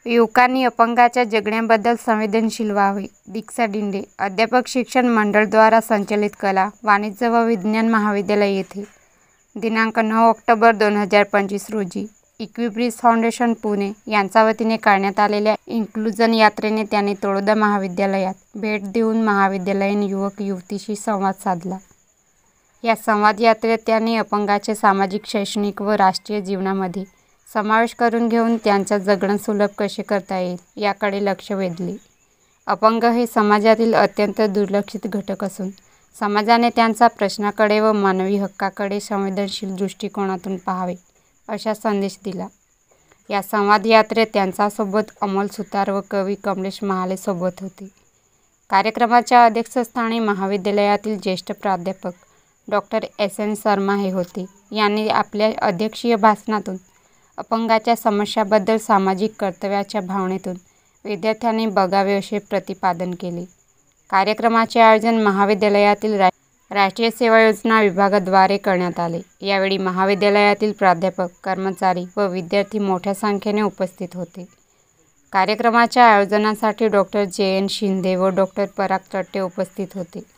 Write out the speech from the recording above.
युवकांनी अपंगांच्या जगण्याबद्दल संवेदनशील व्हावे. दीक्षा डिंडे, अध्यापक, शिक्षण मंडळ द्वारा संचलित कला, वाणिज्य व विज्ञान महाविद्यालय येथे दिनांक 9 ऑक्टोबर 2025 रोजी इक्विब्रिज फाउंडेशन पुणे यांच्या वतीने काढण्यात आलेल्या इन्क्लुजन यात्रेने त्यांनी तळोदा महाविद्यालयात भेट देऊन महाविद्यालयीन युवक युवतींशी संवाद साधला. या संवाद यात्रेत त्यांनी अपंगांचे सामाजिक, शैक्षणिक व राष्ट्रीय जीवनामध्ये समावेश करून घेऊन त्यांचे जगणे सुलभ कसे करता येईल याकडे लक्ष वेधले. अपंग हे समाजातील अत्यंत दुर्लक्षित घटक असून समाजाने त्यांच्या प्रश्नांकडे व मानवी हक्कांकडे संवेदनशील दृष्टिकोनातून पाहावे असा संदेश दिला. या संवाद यात्रेत त्यांच्यासोबत अमोल सुतार व कवी कमलेश महाले सोबत होते. कार्यक्रमाच्या अध्यक्षस्थानी महाविद्यालयातील ज्येष्ठ प्राध्यापक डॉक्टर एस.एन. शर्मा हे होते. यांनी आपल्या अध्यक्षीय भाषणातून अपंगांच्या समस्यांबद्दल सामाजिक कर्तव्याच्या भावनेतून विद्यार्थ्यांनी बघावे असे प्रतिपादन केले. कार्यक्रमाचे आयोजन महाविद्यालयातील राष्ट्रीय सेवा योजना विभागाद्वारे करण्यात आले. यावेळी महाविद्यालयातील प्राध्यापक, कर्मचारी व विद्यार्थी मोठ्या संख्येने उपस्थित होते. कार्यक्रमाच्या आयोजनासाठी डॉक्टर जे.एन. शिंदे व डॉक्टर पराग तट्टे उपस्थित होते.